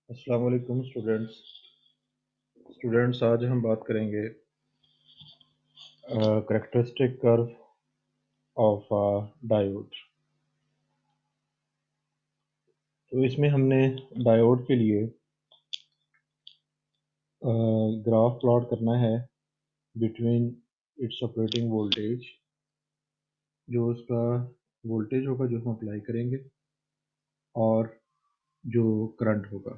अस्सलाम वालेकुम स्टूडेंट्स आज हम बात करेंगे करेक्टरिस्टिक कर्व ऑफ डायोड। तो इसमें हमने डायोड के लिए ग्राफ प्लॉट करना है बिटवीन इट्स ऑपरेटिंग वोल्टेज, जो उसका वोल्टेज होगा जो हम अप्लाई करेंगे, और जो करंट होगा।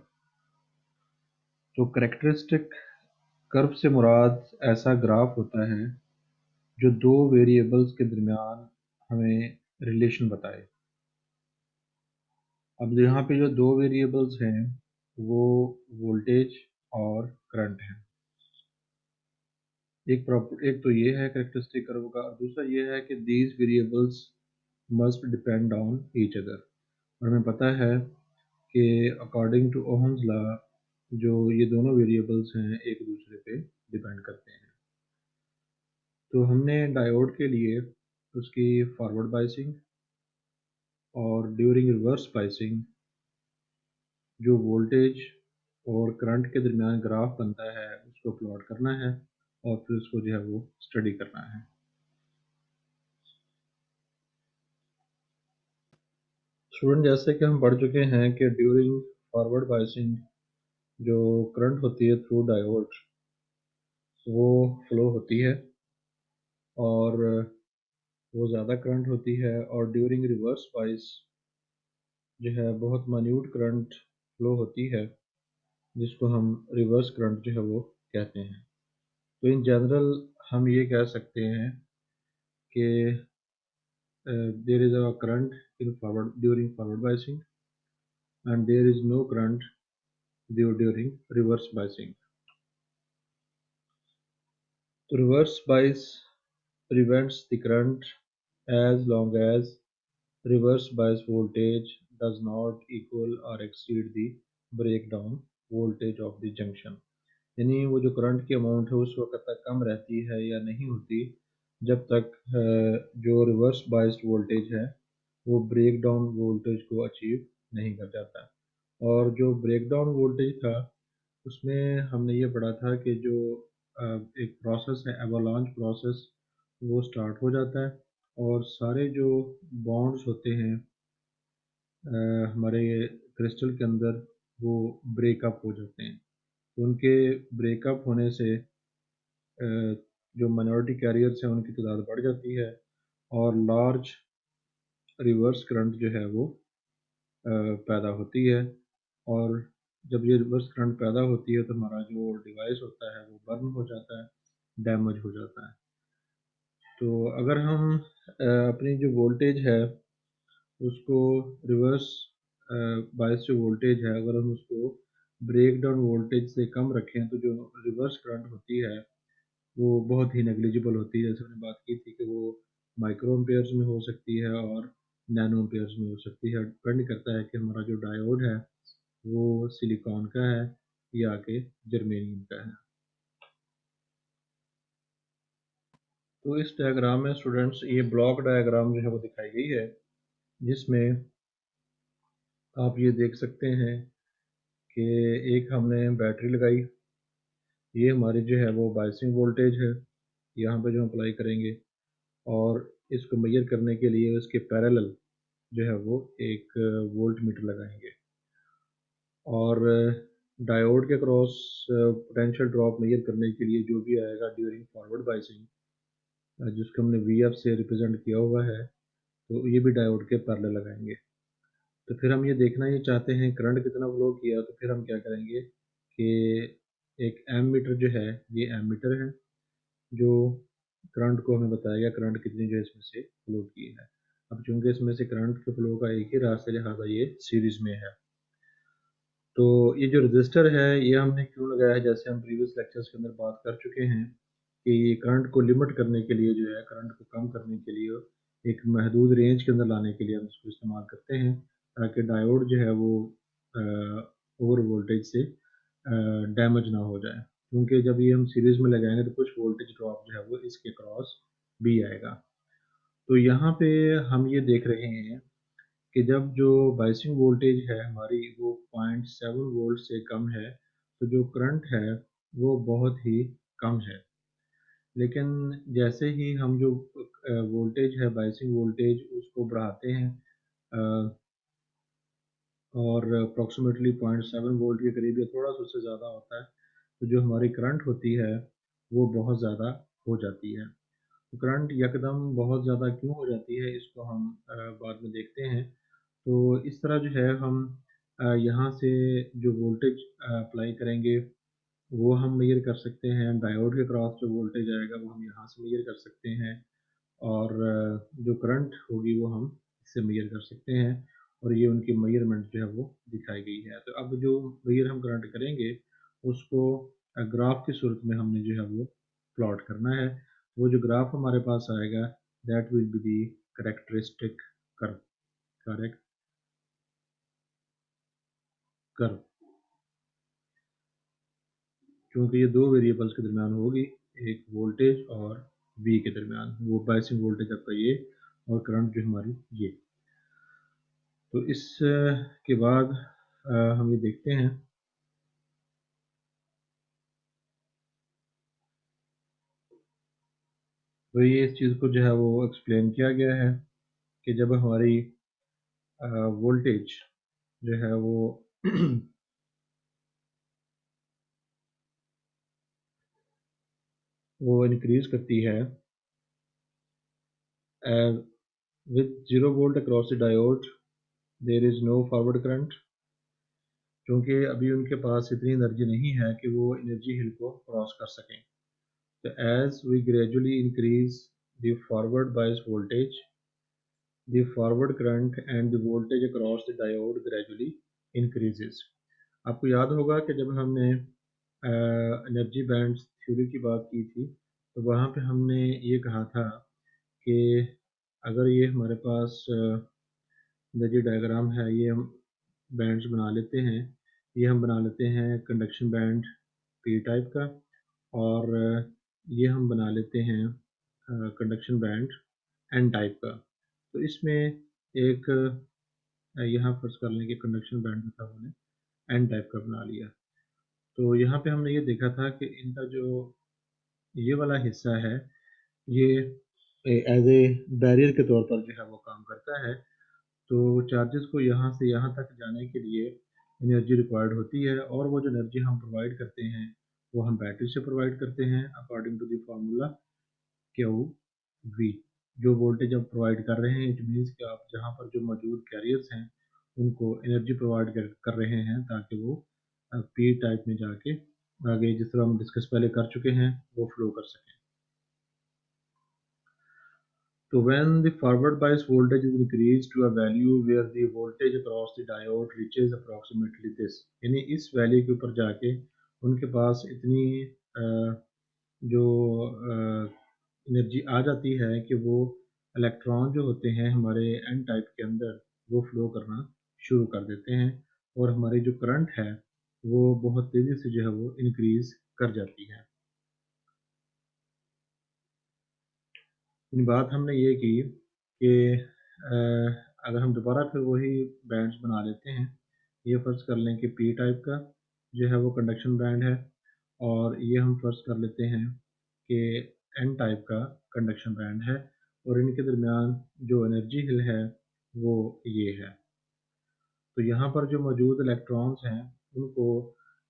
तो करेक्टरिस्टिक कर्व से मुराद ऐसा ग्राफ होता है जो दो वेरिएबल्स के दरमियान हमें रिलेशन बताए। अब यहाँ पे जो दो वेरिएबल्स हैं वो वोल्टेज और करंट है। एक तो ये है करेक्टरिस्टिक कर्व का, और दूसरा ये है कि these variables must depend on each other. और हमें पता है कि अकॉर्डिंग टू ओहम्स लॉ जो ये दोनों वेरिएबल्स हैं एक दूसरे पे डिपेंड करते हैं। तो हमने डायोड के लिए उसकी फॉरवर्ड बाइसिंग और ड्यूरिंग रिवर्स बाइसिंग जो वोल्टेज और करंट के दरमियान ग्राफ बनता है उसको प्लॉट करना है, और फिर उसको जो है वो स्टडी करना है। स्टूडेंट, जैसे कि हम पढ़ चुके हैं कि ड्यूरिंग फॉरवर्ड बाइसिंग जो करंट होती है थ्रू डायोड वो फ्लो होती है और वो ज़्यादा करंट होती है, और ड्यूरिंग रिवर्स बाइस जो है बहुत मान्यूट करंट फ्लो होती है, जिसको हम रिवर्स करंट जो है वो कहते हैं। तो इन जनरल हम ये कह सकते हैं कि there is a current in forward during forward biasing, and there is no current during reverse biasing. So reverse bias prevents the current as long as reverse bias voltage does not equal or exceed the breakdown voltage of the junction। यानी वो जो current की amount है उस वक्त तक कम रहती है या नहीं होती जब तक जो रिवर्स बाइस्ड वोल्टेज है वो ब्रेक डाउन वोल्टेज को अचीव नहीं कर जाता। और जो ब्रेक डाउन वोल्टेज था उसमें हमने ये पढ़ा था कि जो एक प्रोसेस है एवलांच प्रोसेस वो स्टार्ट हो जाता है, और सारे जो बॉन्ड्स होते हैं हमारे क्रिस्टल के अंदर वो ब्रेकअप हो जाते हैं। तो उनके ब्रेकअप होने से जो माइनॉरिटी कैरियर्स हैं उनकी तादाद बढ़ जाती है, और लार्ज रिवर्स करंट जो है वो पैदा होती है। और जब ये रिवर्स करंट पैदा होती है तो हमारा जो डिवाइस होता है वो बर्न हो जाता है, डैमेज हो जाता है। तो अगर हम अपनी जो वोल्टेज है उसको रिवर्स बायस जो वोल्टेज है अगर हम उसको ब्रेक डाउन वोल्टेज से कम रखें तो जो रिवर्स करंट होती है वो बहुत ही नेग्लिजिबल होती है। जैसे हमने बात की थी कि वो माइक्रो एम्पेयर्स में हो सकती है और नैनो एम्पेयर्स में हो सकती है। डिपेंड करता है कि हमारा जो डायोड है वो सिलिकॉन का है या कि जर्मेनियम का है। तो इस डायग्राम में स्टूडेंट्स ये ब्लॉक डायग्राम जो है वो दिखाई गई है, जिसमें आप ये देख सकते हैं कि एक हमने बैटरी लगाई, ये हमारी जो है वो बायसिंग वोल्टेज है यहाँ पे जो हम अप्लाई करेंगे, और इसको मेजर करने के लिए उसके पैरेलल जो है वो एक वोल्ट मीटर लगाएंगे, और डायोड के क्रॉस पोटेंशियल ड्रॉप मेजर करने के लिए जो भी आएगा ड्यूरिंग फॉरवर्ड बायसिंग जिसको हमने वी एफ से रिप्रेजेंट किया हुआ है, तो ये भी डायोड के पैरेलल लगाएंगे। तो फिर हम ये देखना ये चाहते हैं करंट कितना फ्लो किया, तो फिर हम क्या करेंगे कि एक एम मीटर जो है ये एम मीटर है जो करंट को हमें बताएगा करंट कितनी जो इसमें से फ्लो की है। अब चूंकि इसमें से करंट के फ्लो का एक ही रास्ता लिहाजा ये सीरीज में है। तो ये जो रजिस्टर है ये हमने क्यों लगाया है, जैसे हम प्रीवियस लेक्चर्स के अंदर बात कर चुके हैं कि करंट को लिमिट करने के लिए जो है करंट को कम करने के लिए एक महदूद रेंज के अंदर लाने के लिए हम इसको इस्तेमाल करते हैं, ताकि डायोड जो है वो ओवर वोल्टेज से डैमेज ना हो जाए। क्योंकि जब ये हम सीरीज में लगाएंगे तो कुछ वोल्टेज ड्रॉप जो है वो इसके क्रॉस भी आएगा। तो यहाँ पे हम ये देख रहे हैं कि जब जो बाइसिंग वोल्टेज है हमारी वो 0.7 वोल्ट से कम है तो जो करंट है वो बहुत ही कम है। लेकिन जैसे ही हम जो वोल्टेज है बाइसिंग वोल्टेज उसको बढ़ाते हैं और अप्रॉक्सीमेटली 0.7 वोल्ट के करीब या थोड़ा सा उससे ज़्यादा होता है तो जो हमारी करंट होती है वो बहुत ज़्यादा हो जाती है। तो करंट यकदम बहुत ज़्यादा क्यों हो जाती है इसको हम बाद में देखते हैं। तो इस तरह जो है हम यहाँ से जो वोल्टेज अप्लाई करेंगे वो हम मेजर कर सकते हैं। डायोड के क्रॉस जो वोल्टेज आएगा वो हम यहाँ से मेजर कर सकते हैं और जो करंट होगी वो हम इससे मेजर कर सकते हैं और ये उनकी मेजरमेंट जो है वो दिखाई गई है। तो अब जो मेजर हम करंट करेंगे उसको ग्राफ की सूरत में हमने जो है वो प्लॉट करना है। वो जो ग्राफ हमारे पास आएगा that will be the characteristic curve. Correct curve, क्योंकि ये दो वेरिएबल्स के दरमियान होगी, एक वोल्टेज और वी के दरमियान, वो बाइसिंग वोल्टेज आपका ये और करंट जो हमारी ये। तो इस के बाद हम ये देखते हैं तो ये इस चीज़ को जो है वो एक्सप्लेन किया गया है कि जब हमारी वोल्टेज जो है वो वो इंक्रीज करती है with 0 volt across the diode there is no forward current, क्योंकि अभी उनके पास इतनी एनर्जी नहीं है कि वो एनर्जी हिल को क्रॉस कर सकें। तो as we gradually increase the forward bias voltage the forward current and the voltage across the diode gradually increases. आपको याद होगा कि जब हमने एनर्जी बैंड थ्योरी की बात की थी तो वहाँ पे हमने ये कहा था कि अगर ये हमारे पास एनर्जी डायग्राम है, ये हम बैंड्स बना लेते हैं, ये हम बना लेते हैं कंडक्शन बैंड पी टाइप का और ये हम बना लेते हैं कंडक्शन बैंड एन टाइप का। तो इसमें एक यहाँ फर्ज कर लें कि कंडक्शन बैंड था हमने एन टाइप का बना लिया। तो यहाँ पे हमने ये देखा था कि इनका जो ये वाला हिस्सा है ये एज ए बैरियर के तौर पर जो है वो काम करता है। तो चार्जेस को यहाँ से यहाँ तक जाने के लिए एनर्जी रिक्वायर्ड होती है और वो जो एनर्जी हम प्रोवाइड करते हैं वो हम बैटरी से प्रोवाइड करते हैं according to the formula Q V. जो वोल्टेज आप प्रोवाइड कर रहे हैं इट मीन्स कि आप जहाँ पर जो मौजूद कैरियर्स हैं उनको एनर्जी प्रोवाइड कर रहे हैं ताकि वो पी टाइप में जाके आगे जिस तरह हम डिस्कस पहले कर चुके हैं वो फ्लो कर सकें। So when the forward bias voltage is increased to a value where the voltage across the diode reaches approximately this, यानी इस वैल्यू के ऊपर जाके उनके पास इतनी जो एनर्जी आ जाती है कि वो इलेक्ट्रॉन जो होते हैं हमारे एन टाइप के अंदर वो फ्लो करना शुरू कर देते हैं और हमारी जो करंट है वो बहुत तेज़ी से जो है वो इंक्रीज कर जाती है। इन बात हमने ये की कि अगर हम दोबारा फिर वही बैंड्स बना लेते हैं, ये फ़र्ज़ कर लें कि पी टाइप का जो है वो कंडक्शन बैंड है और ये हम फ़र्ज़ कर लेते हैं कि एन टाइप का कंडक्शन बैंड है और इनके दरमियान जो एनर्जी हिल है वो ये है। तो यहाँ पर जो मौजूद इलेक्ट्रॉन्स हैं उनको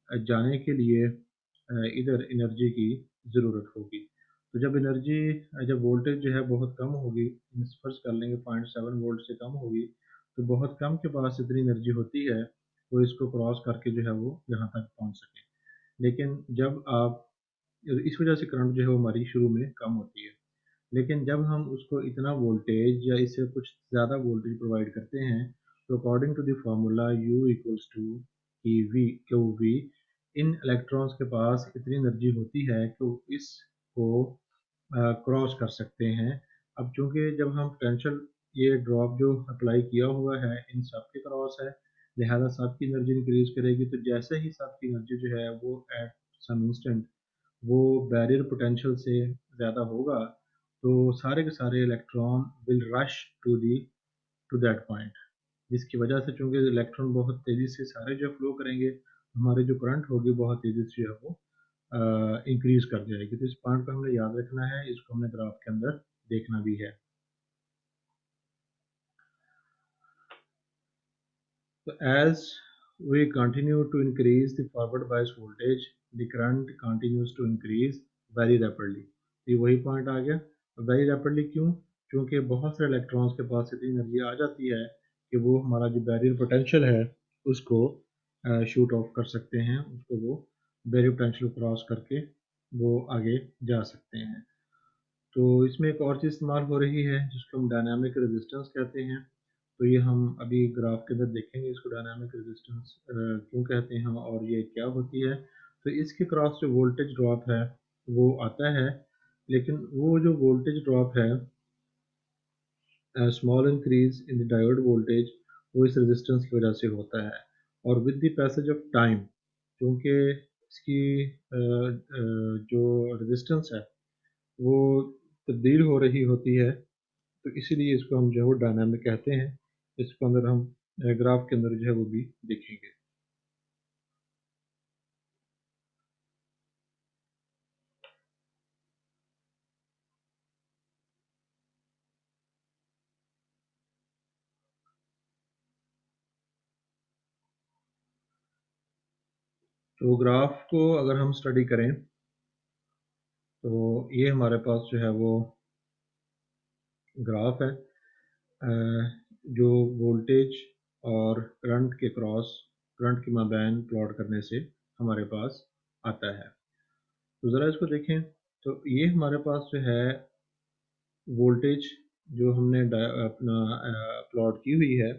जाने के लिए इधर एनर्जी की ज़रूरत होगी। तो जब एनर्जी जब वोल्टेज जो है बहुत कम होगी, फर्ज कर लेंगे 0.7 वोल्ट से कम होगी, तो बहुत कम के पास इतनी एनर्जी होती है वो इसको क्रॉस करके जो है वो यहाँ तक पहुँच सके। लेकिन जब आप इस वजह से करंट जो है वो हमारी शुरू में कम होती है। लेकिन जब हम उसको इतना वोल्टेज या इससे कुछ ज़्यादा वोल्टेज प्रोवाइड करते हैं तो according to the formula U equals to Q V, इन इलेक्ट्रॉन्स के पास इतनी एनर्जी होती है कि वो इसको क्रॉस कर सकते हैं। अब चूंकि जब हम पोटेंशियल ये ड्रॉप जो अप्लाई किया हुआ है इन सब के क्रॉस है, लिहाजा सब की एनर्जी इंक्रीज करेगी। तो जैसे ही सब की एनर्जी जो है वो एट सम इंस्टेंट वो बैरियर पोटेंशियल से ज़्यादा होगा तो सारे के सारे electron will rush to that point. जिसकी वजह से चूंकि इलेक्ट्रॉन बहुत तेज़ी से सारे जो फ्लो करेंगे, हमारे जो करंट होगी बहुत तेज़ी से जो है वो इंक्रीज कर जाएगी। तो इस पॉइंट को हमने याद रखना है, इसको हमने ग्राफ के अंदर देखना भी है। So as we continue to increase the forward bias voltage, the current continues to increase very rapidly। ये वही पॉइंट आ गया। वेरी रैपिडली क्यों? क्योंकि बहुत सारे इलेक्ट्रॉन्स के पास इतनी एनर्जी आ जाती है कि वो हमारा जो बैरियर पोटेंशियल है उसको शूट ऑफ कर सकते हैं, उसको वो बैरियर पोटेंशियल क्रॉस करके वो आगे जा सकते हैं। तो इसमें एक और चीज़ इस्तेमाल हो रही है जिसको हम डायनामिक रेजिस्टेंस कहते हैं। तो ये हम अभी ग्राफ के अंदर देखेंगे, इसको डायनामिक रेजिस्टेंस क्यों कहते हैं और ये क्या होती है। तो इसके क्रॉस जो वोल्टेज ड्रॉप है वो आता है, लेकिन वो जो वोल्टेज ड्रॉप है, small increase in the diode voltage, वो इस रेजिस्टेंस की वजह से होता है। और with the passage of time, क्योंकि इसकी जो रेजिस्टेंस है वो तब्दील हो रही होती है, तो इसीलिए इसको हम जो है वो डायनामिक कहते हैं। इसको अंदर हम ग्राफ के अंदर जो है वो भी देखेंगे। तो ग्राफ को अगर हम स्टडी करें तो ये हमारे पास जो है वो ग्राफ है जो वोल्टेज और करंट के क्रॉस, करंट के माबैन प्लॉट करने से हमारे पास आता है। तो ज़रा इसको देखें। तो ये हमारे पास जो है वोल्टेज जो हमने अपना प्लॉट की हुई है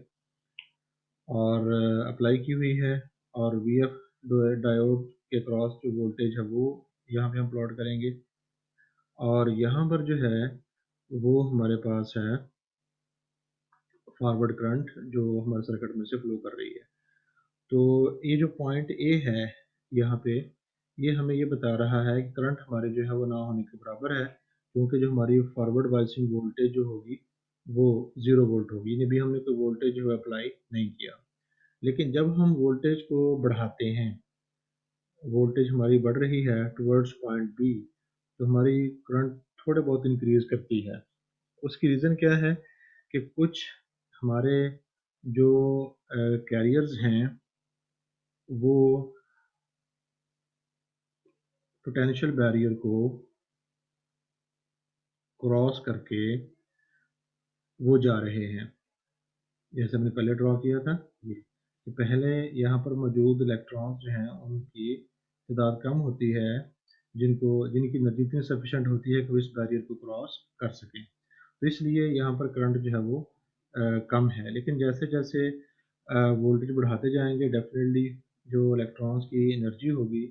और अप्लाई की हुई है, और वी एफ डायोड के क्रॉस जो वोल्टेज है वो यहाँ पे हम प्लॉट करेंगे। और यहाँ पर जो है वो हमारे पास है फॉरवर्ड करंट जो हमारे सर्किट में से फ्लो कर रही है। तो ये जो पॉइंट ए है यहाँ पे, ये हमें ये बता रहा है कि करंट हमारे जो है वो ना होने के बराबर है, क्योंकि जो हमारी फॉरवर्ड बाइसिंग वोल्टेज जो होगी वो 0 वोल्ट होगी, यानी भी हमने कोई वोल्टेज जो है अप्लाई नहीं किया। लेकिन जब हम वोल्टेज को बढ़ाते हैं, वोल्टेज हमारी बढ़ रही है टुवर्ड्स पॉइंट बी, तो हमारी करंट थोड़े बहुत इंक्रीज करती है। उसकी रीज़न क्या है कि कुछ हमारे जो कैरियर्स हैं वो पोटेंशियल बैरियर को क्रॉस करके वो जा रहे हैं। जैसे हमने पहले ड्रॉ किया था ये, कि पहले यहाँ पर मौजूद इलेक्ट्रॉन्स जो हैं उनकी तादाद कम होती है, जिनकी एनर्जी इतनी सफिशेंट होती है कि वो इस बैरियर को क्रॉस कर सकें। तो इसलिए यहाँ पर करंट जो है वो कम है। लेकिन जैसे जैसे वोल्टेज बढ़ाते जाएंगे, डेफिनेटली जो इलेक्ट्रॉन्स की एनर्जी होगी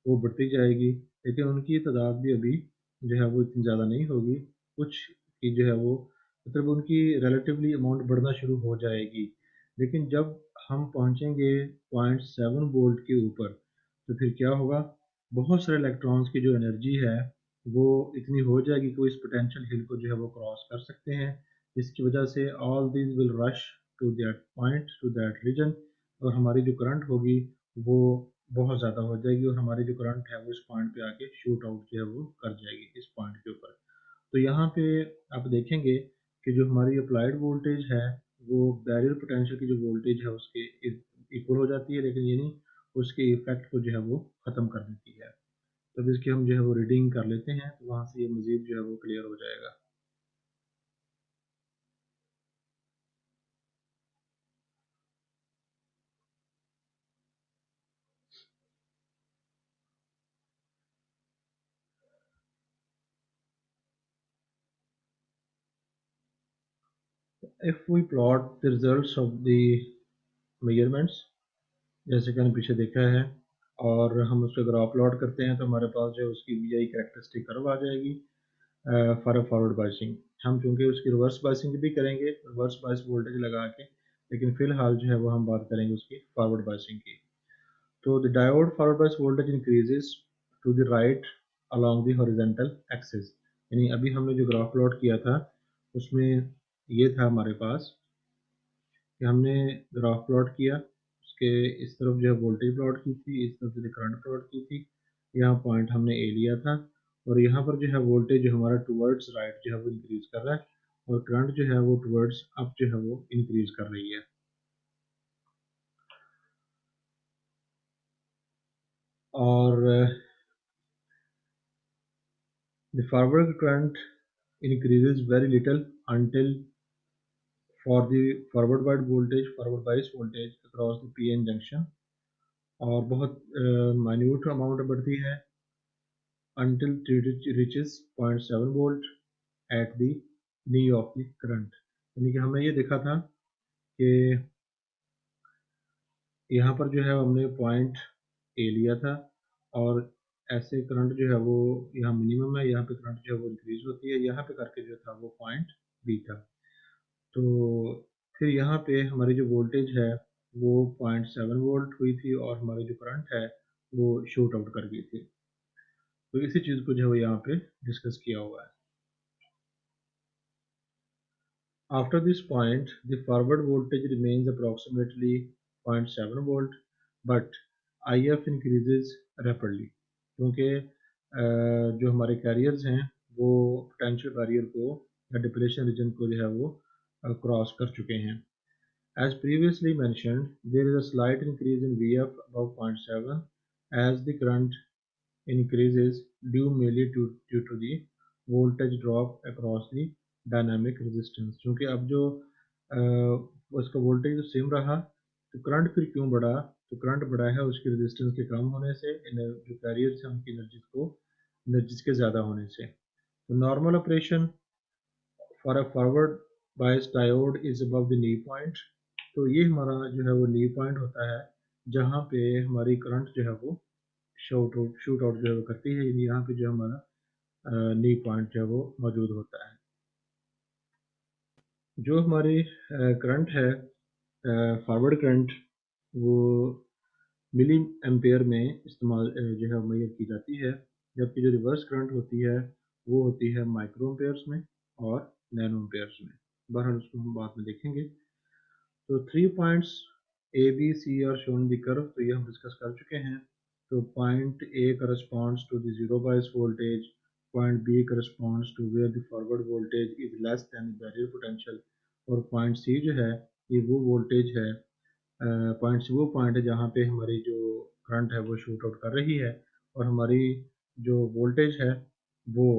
वो बढ़ती जाएगी, लेकिन उनकी तादाद भी अभी जो है वो इतनी ज़्यादा नहीं होगी। कुछ की जो है वो मतलब उनकी रिलेटिवली अमाउंट बढ़ना शुरू हो जाएगी। लेकिन जब हम पहुंचेंगे 0.7 वोल्ट के ऊपर, तो फिर क्या होगा, बहुत सारे इलेक्ट्रॉन्स की जो एनर्जी है वो इतनी हो जाएगी कि वो इस पोटेंशियल हिल को जो है वो क्रॉस कर सकते हैं। इसकी वजह से all these will rush to that point, to that region, और हमारी जो करंट होगी वो बहुत ज़्यादा हो जाएगी, और हमारी जो करंट है वो इस पॉइंट पे आके शूट आउट जो है वो कर जाएगी इस पॉइंट के ऊपर। तो यहाँ पे आप देखेंगे कि जो हमारी अप्लाइड वोल्टेज है वो बैरियर पोटेंशियल की जो वोल्टेज है उसके इक्वल हो जाती है, लेकिन ये नहीं उसके इफेक्ट को जो है वो ख़त्म कर देती है। तब इसकी हम जो है वो रीडिंग कर लेते हैं, तो वहाँ से ये मज़ीद जो है वो क्लियर हो जाएगा। If we plot the results of the measurements, जैसे कि हमने पीछे देखा है, और हम उस पर ग्राफ प्लॉट करते हैं, तो हमारे पास जो है उसकी वी आई कैरेक्टरिस्टिक कर्व आ जाएगी फॉर फॉरवर्ड बाइसिंग। हम चूँकि उसकी रिवर्स बाइसिंग भी करेंगे, रिवर्स बाइस वोल्टेज लगा के, लेकिन फ़िलहाल जो है वो हम बात करेंगे उसकी फॉरवर्ड बाइसिंग की। तो the diode forward bias voltage increases to the right along the horizontal axis. यानी अभी हमने जो ग्राफ प्लॉट किया था उसमें ये था हमारे पास कि हमने ग्राफ प्लॉट किया, उसके इस तरफ जो है वोल्टेज प्लॉट की थी, इस तरफ जो करंट प्लॉट की थी, यहाँ पॉइंट हमने ए लिया था, और यहाँ पर जो है वोल्टेज जो हमारा टुवर्ड्स राइट जो है वो इंक्रीज कर रहा है, और करंट जो है वो टुवर्ड्स अप जो है वो इंक्रीज कर रही है। और the forward current increases very little until for the forward bias voltage across the PN junction, और बहुत माइन्यूट अमाउंट बढ़ती है until it reaches 0.7 volt at the knee of the current। यानी कि हमें ये देखा था कि यहाँ पर जो है हमने पॉइंट ए लिया था, और ऐसे करंट जो है वो यहाँ मिनिमम है, यहाँ पे करंट जो है वो इंक्रीज होती है, यहाँ पे करके जो था वो पॉइंट बी था। तो फिर यहाँ पे हमारी जो वोल्टेज है वो 0.7 वोल्ट हुई थी, और हमारी जो करंट है वो शूट आउट कर गई थी। तो इसी चीज़ को जो है यहाँ पे डिस्कस किया हुआ है। After this point, the forward voltage remains approximately 0.7 volt, but IF increases rapidly, क्योंकि जो हमारे कैरियर्स हैं वो पोटेंशियल बैरियर को या डिप्लेशन रीजन को जो है वो क्रॉस कर चुके हैं। As previously mentioned, there is a slight increase in VF above 0.7 as the current increases due mainly due to the voltage drop across the dynamic resistance। क्योंकि अब जो उसका वोल्टेज तो सेम रहा, तो करंट फिर क्यों बढ़ा? तो करंट बढ़ा है उसकी रेजिस्टेंस के कम होने से, जो कैरियर्स हैं उनकी एनर्जीज के ज़्यादा होने से। तो normal operation for a forward bias diode is above the knee point. तो ये हमारा जो है वो नी पॉइंट होता है जहाँ पे हमारी करंट जो है वो शूट आउट जो है वो करती है, यानी यहाँ पे जो हमारा नी पॉइंट जो है वो मौजूद होता है। जो हमारी करंट है, फॉरवर्ड करंट, वो मिली एम्पेयर में इस्तेमाल जो है मेजर की जाती है, जबकि जो रिवर्स करंट होती है वो होती है माइक्रो एम्पेयर्स में और नैनो एम्पेयर्स में। बहरहाल उसको हम बाद में देखेंगे। तो 3 points A B C are shown the curve, तो ये हम डिस्कस कर चुके हैं। तो point A corresponds to the zero bias voltage, point B corresponds to where the forward voltage is less than the barrier potential, और point C जो है ये वो वोल्टेज है, पॉइंट सी वो पॉइंट है जहाँ पे हमारी जो करंट है वो शूट आउट कर रही है, और हमारी जो वोल्टेज है वो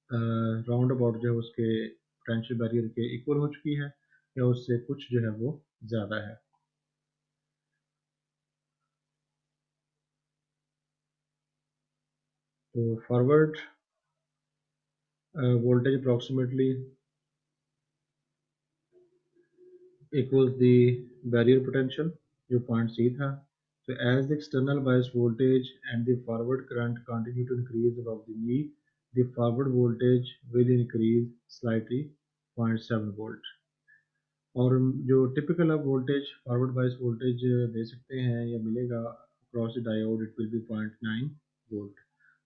राउंड अबाउट जो है उसके पोटेंशियल बैरियर के इक्वल हो चुकी है, या उससे कुछ जो है वो ज़्यादा है। तो forward voltage approximately equals the barrier potential, जो पॉइंट सी था। So as the external bias voltage and the forward current continue to increase above the knee, the forward voltage will increase slightly 0.7 volt। और जो typical आप voltage forward bias voltage दे सकते हैं या मिलेगा across the diode, it will be 0.9 volt.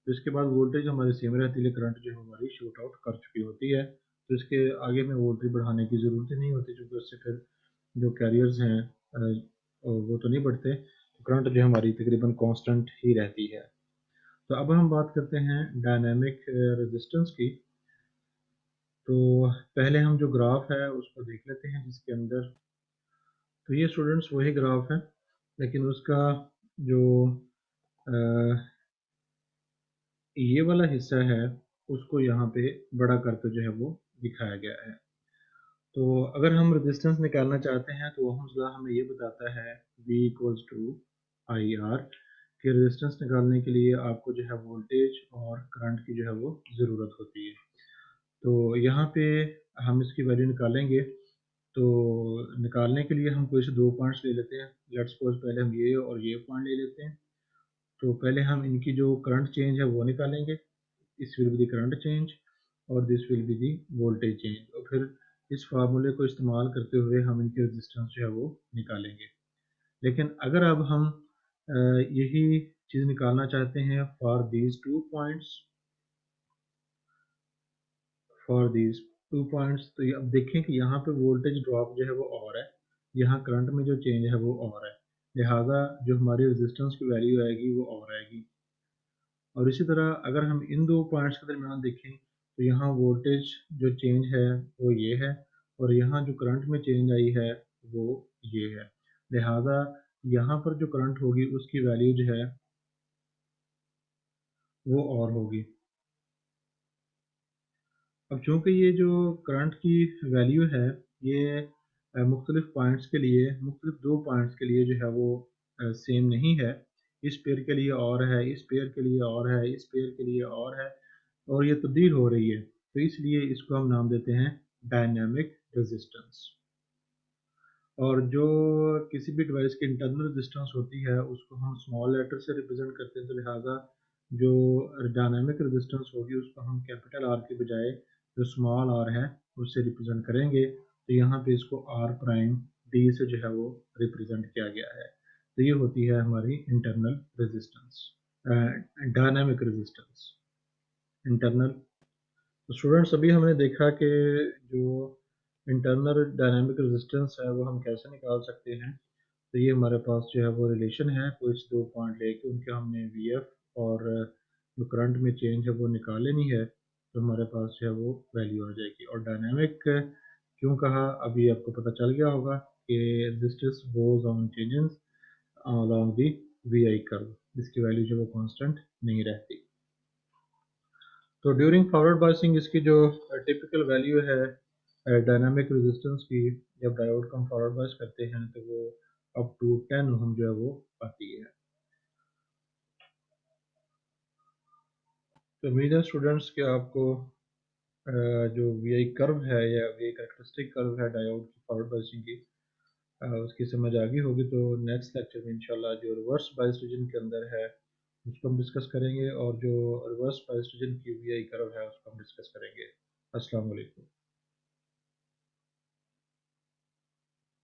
तो इसके बाद वोल्टेज हमारी सेम रहती है, करंट जो हमारी शूट आउट कर चुकी होती है, तो इसके आगे में वोल्टेज बढ़ाने की ज़रूरत ही नहीं होती, क्योंकि उससे फिर जो कैरियर्स हैं वो तो नहीं बढ़ते, तो करंट जो हमारी तकरीबन कांस्टेंट ही रहती है। तो अब हम बात करते हैं डायनामिक रेजिस्टेंस की। तो पहले हम जो ग्राफ है उसको देख लेते हैं जिसके अंदर, तो ये स्टूडेंट्स वही ग्राफ है, लेकिन उसका जो ये वाला हिस्सा है उसको यहाँ पे बड़ा करके जो है वो दिखाया गया है। तो अगर हम रेजिस्टेंस निकालना चाहते हैं तो ओहम्स लॉ हमें ये बताता है V equals to I R, कि रेजिस्टेंस निकालने के लिए आपको जो है वोल्टेज और करंट की जो है वो ज़रूरत होती है। तो यहाँ पे हम इसकी वैल्यू निकालेंगे। तो निकालने के लिए हम कोई से दो पॉइंट्स ले लेते हैं। लेट्स सपोज पहले हम ये और ये पॉइंट ले लेते हैं। तो पहले हम इनकी जो करंट चेंज है वो निकालेंगे, this will be the current change और this will be the voltage change, और फिर इस फार्मूले को इस्तेमाल करते हुए हम इनकी रेजिस्टेंस जो है वो निकालेंगे। लेकिन अगर अब हम यही चीज़ निकालना चाहते हैं फॉर दीज टू 2 पॉइंट्स, तो अब देखें कि यहाँ पे वोल्टेज ड्रॉप जो है वो और है, यहाँ करंट में जो चेंज है वो और है, लिहाजा जो हमारी रेजिस्टेंस की वैल्यू आएगी वो और आएगी। और इसी तरह अगर हम इन दो पॉइंट्स के दरमियान देखें तो यहाँ वोल्टेज जो चेंज है वो ये है, और यहाँ जो करंट में चेंज आई है वो ये है, लिहाजा यहाँ पर जो करंट होगी उसकी वैल्यू जो है वो और होगी। अब चूंकि ये जो करंट की वैल्यू है ये मुख्तलिफ पॉइंट्स के लिए, मुख्तलिफ दो पॉइंट्स के लिए जो है वो सेम नहीं है, इस पेयर के लिए और है, इस पेयर के लिए और है, इस पेयर के लिए और है, और ये तब्दील हो रही है, तो इसलिए इसको हम नाम देते हैं डायनेमिक रेजिस्टेंस। और जो किसी भी डिवाइस की इंटरनल रेजिस्टेंस होती है उसको हम स्मॉल लेटर से रिप्रेजेंट करते हैं, तो लिहाजा जो डायनामिक रेजिस्टेंस होगी उसको हम कैपिटल आर के बजाय जो स्मॉल आर है उससे रिप्रेजेंट करेंगे, तो यहाँ पे इसको आर प्राइम डी से जो है वो रिप्रेजेंट किया गया है। तो ये होती है हमारी internal resistance, dynamic resistance internal. तो स्टूडेंट्स अभी हमने देखा कि जो इंटरनल डायनामिक रेजिस्टेंस है वो हम कैसे निकाल सकते हैं। तो ये हमारे पास जो है वो रिलेशन है, कुछ दो पॉइंट लेके उनके हमने वी एफ और जो करंट में चेंज है वो निकाल लेनी है, तो हमारे पास जो है वो वैल्यू आ जाएगी। और डायनामिक क्यों कहा अभी आपको पता चल गया होगा कि resistance goes on changes along the V I curve, जिसकी वैल्यू जो वो कांस्टेंट नहीं रहती। तो ड्यूरिंग फॉरवर्ड बायसिंग इसकी जो टिपिकल वैल्यू है डायनामिक रेजिस्टेंस की, जब डायोड को हम फॉरवर्ड बायस करते हैं तो वो अप टू 10 ओम जो है वो आती है। तो उम्मीद है स्टूडेंट्स कि आपको जो वी आई कर्व है या वी आई कैरेक्टरिस्टिक कर्व है डायोड की फॉरवर्ड बायसिंग की, उसकी समझ आ गई होगी। तो नेक्स्ट लेक्चर में इंशाल्लाह जो रिवर्स बायस रीजन के अंदर है उसको हम डिस्कस करेंगे, और जो रिवर्स बायस रीजन की वी आई कर्व है उसको हम डिस्कस करेंगे। अस्सलाम वालेकुम।